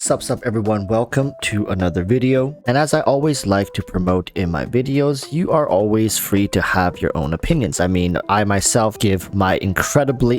Sup everyone, welcome to another video. And as I always like to promote in my videos, you are always free to have your own opinions. I mean, I myself give my incredibly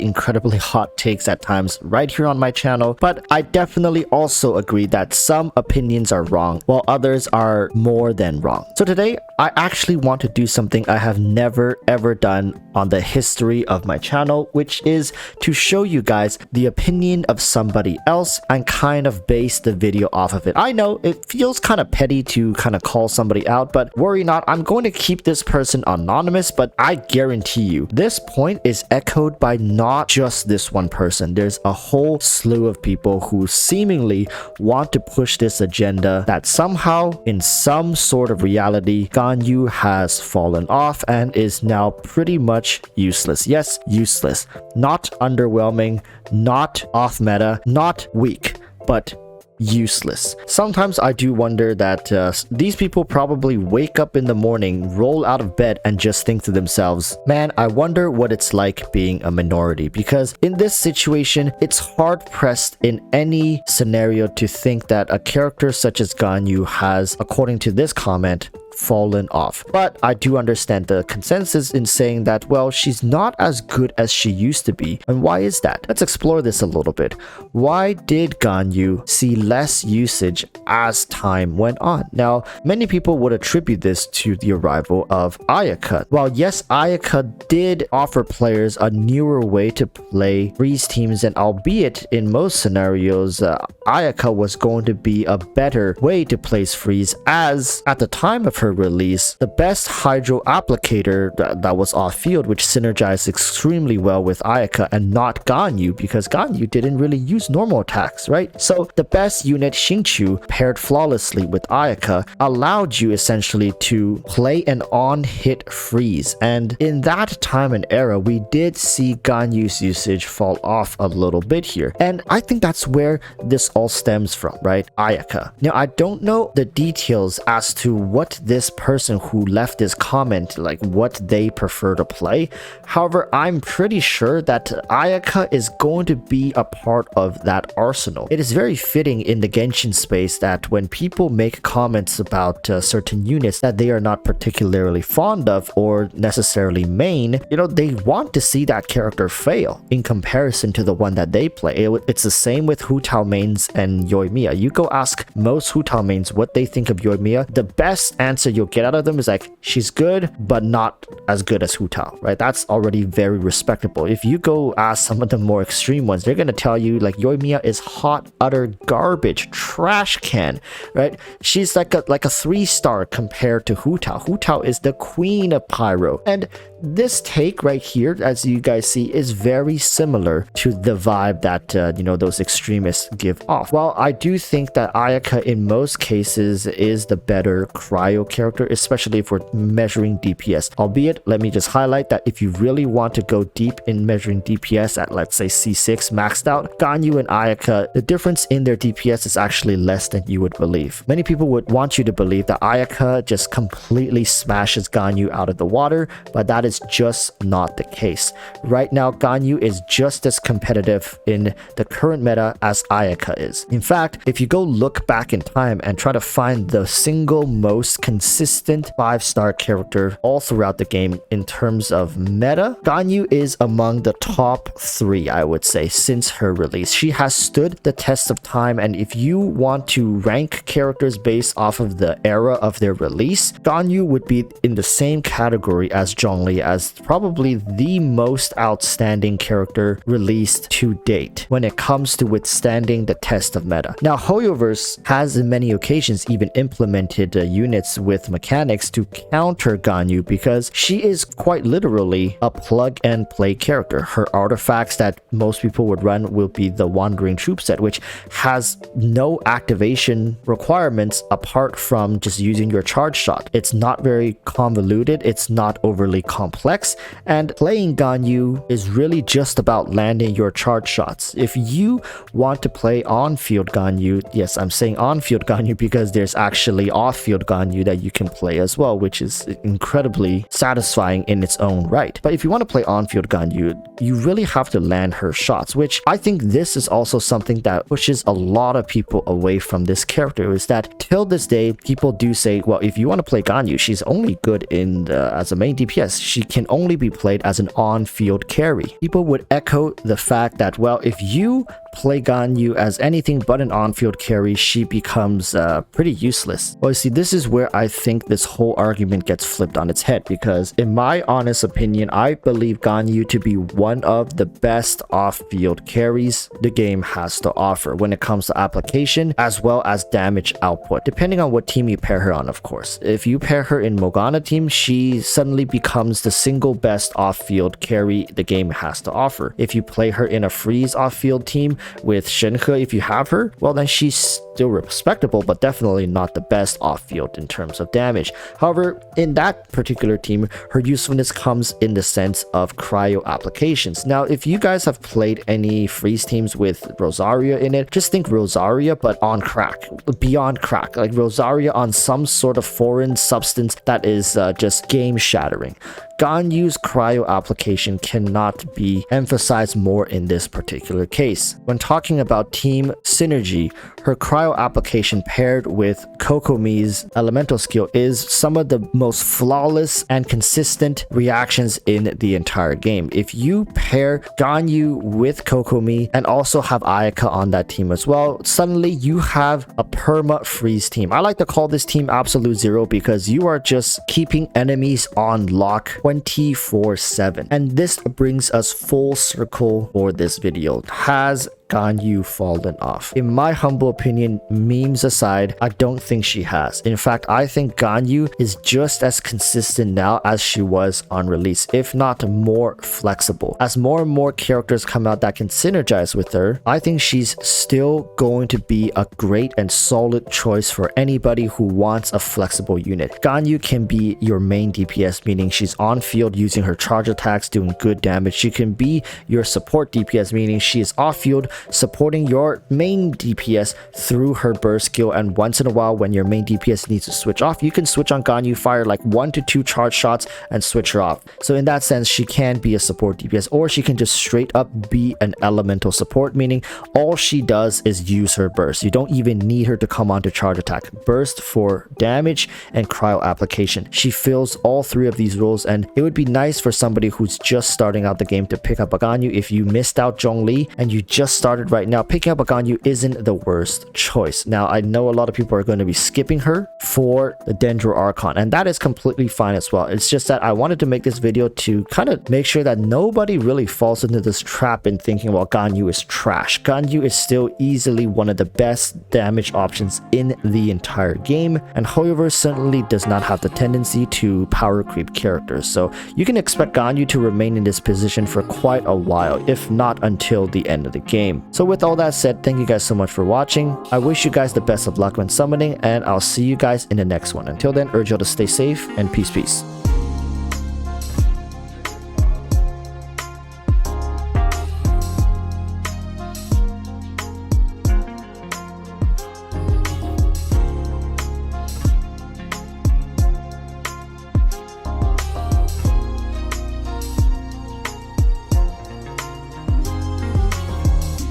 hot takes at times right here on my channel, but I definitely also agree that some opinions are wrong while others are more than wrong. So today I actually want to do something I have never ever done on the history of my channel, which is to show you guys the opinion of somebody else and kind of base the video off of it. I know it feels kind of petty to kind of call somebody out, but worry not, I'm going to keep this person anonymous, but I guarantee you this point is echoed by not just this one person. There's a whole slew of people who seemingly want to push this agenda that somehow in some sort of reality Ganyu has fallen off and is now pretty much useless. Yes, useless. Not underwhelming, not off meta, not weak, but useless. Sometimes I do wonder that these people probably wake up in the morning, roll out of bed and just think to themselves, man, I wonder what it's like being a minority, because in this situation it's hard pressed in any scenario to think that a character such as Ganyu has, according to this comment, fallen off. But I do understand the consensus in saying that, well, she's not as good as she used to be. And why is that? Let's explore this a little bit. Why did Ganyu see less usage as time went on? Now, many people would attribute this to the arrival of Ayaka. While yes, Ayaka did offer players a newer way to play freeze teams, and albeit in most scenarios Ayaka was going to be a better way to place freeze, as at the time of her release, the best hydro applicator that was off field, which synergized extremely well with Ayaka and not Ganyu, because Ganyu didn't really use normal attacks, right? So the best unit, Xingqiu, paired flawlessly with Ayaka, allowed you essentially to play an on-hit freeze. And in that time and era, we did see Ganyu's usage fall off a little bit here. And I think that's where this all stems from, right? Ayaka. Now, I don't know the details as to what this person who left this comment, like what they prefer to play. However, I'm pretty sure that Ayaka is going to be a part of that arsenal. It is very fitting in the Genshin space that when people make comments about certain units that they are not particularly fond of or necessarily main, you know, they want to see that character fail in comparison to the one that they play. It's the same with Hu Tao mains and Yoimiya. You go ask most Hu Tao mains what they think of Yoimiya, the best answer you'll get out of them is like, she's good but not as good as Hu Tao, right? That's already very respectable. If you go ask some of the more extreme ones, they're gonna tell you like Yoimiya is hot utter garbage, trash can, right? She's like a 3-star compared to Hu Tao. Hu Tao is the queen of pyro. And this take right here, as you guys see, is very similar to the vibe that you know, those extremists give off. While I do think that Ayaka in most cases is the better cryo character, especially if we're measuring DPS, albeit let me just highlight that if you really want to go deep in measuring DPS at, let's say, C6 maxed out, Ganyu and Ayaka, the difference in their DPS is actually less than you would believe. Many people would want you to believe that Ayaka just completely smashes Ganyu out of the water, but that is just not the case. Right now, Ganyu is just as competitive in the current meta as Ayaka is. In fact, if you go look back in time and try to find the single most consistent 5-star character all throughout the game in terms of meta, Ganyu is among the top 3, I would say, since her release. She has stood the test of time, and if you want to rank characters based off of the era of their release, Ganyu would be in the same category as Zhongli, as probably the most outstanding character released to date when it comes to withstanding the test of meta. Now, HoYoverse has in many occasions even implemented units with mechanics to counter Ganyu, because she is quite literally a plug and play character. Her artifacts that most people would run will be the Wandering Troop set, which has no activation requirements apart from just using your charge shot. It's not very convoluted, it's not overly complex complex, and playing Ganyu is really just about landing your charge shots. If you want to play on-field Ganyu, yes, I'm saying on-field Ganyu because there's actually off-field Ganyu that you can play as well, which is incredibly satisfying in its own right. But if you want to play on-field Ganyu, you really have to land her shots, which I think this is also something that pushes a lot of people away from this character, is that till this day, people do say, well, if you want to play Ganyu, she's only good in as a main DPS. She can only be played as an on-field carry. People would echo the fact that, well, if you play Ganyu as anything but an on-field carry, she becomes pretty useless. Well, you see, this is where I think this whole argument gets flipped on its head, because in my honest opinion, I believe Ganyu to be one of the best off-field carries the game has to offer when it comes to application as well as damage output, depending on what team you pair her on, of course. If you pair her in Morgana team, she suddenly becomes the single best off-field carry the game has to offer. If you play her in a freeze off-field team with Shenhe, if you have her, well, then she's still respectable, but definitely not the best off-field in terms of damage. However, in that particular team, her usefulness comes in the sense of cryo applications. Now, if you guys have played any freeze teams with Rosaria in it, just think Rosaria but on crack, beyond crack, like Rosaria on some sort of foreign substance that is just game shattering. Ganyu's cryo application cannot be emphasized more in this particular case. When talking about team synergy, her cryo application paired with Kokomi's elemental skill is some of the most flawless and consistent reactions in the entire game. If you pair Ganyu with Kokomi and also have Ayaka on that team as well, suddenly you have a perma freeze team. I like to call this team Absolute Zero because you are just keeping enemies on lock 24/7. And this brings us full circle for this video. Has Ganyu fallen off? In my humble opinion, memes aside, I don't think she has. In fact, I think Ganyu is just as consistent now as she was on release, if not more flexible. As more and more characters come out that can synergize with her, I think she's still going to be a great and solid choice for anybody who wants a flexible unit. Ganyu can be your main DPS, meaning she's on field using her charge attacks, doing good damage. She can be your support DPS, meaning she is off field supporting your main DPS through her burst skill, and once in a while when your main DPS needs to switch off, you can switch on Ganyu, fire like 1 to 2 charge shots and switch her off. So in that sense, she can be a support DPS, or she can just straight up be an elemental support, meaning all she does is use her burst. You don't even need her to come on to charge attack. Burst for damage and cryo application. She fills all three of these roles, and it would be nice for somebody who's just starting out the game to pick up a Ganyu. If you missed out Zhongli and you just started right now, picking up a Ganyu isn't the worst choice. Now, I know a lot of people are going to be skipping her for the Dendro Archon, and that is completely fine as well. It's just that I wanted to make this video to kind of make sure that nobody really falls into this trap in thinking, well, Ganyu is trash. Ganyu is still easily one of the best damage options in the entire game, and however, certainly does not have the tendency to power creep characters. So you can expect Ganyu to remain in this position for quite a while, if not until the end of the game. So with all that said, thank you guys so much for watching. I wish you guys the best of luck when summoning, and I'll see you guys in the next one. Until then, urge you all to stay safe and peace.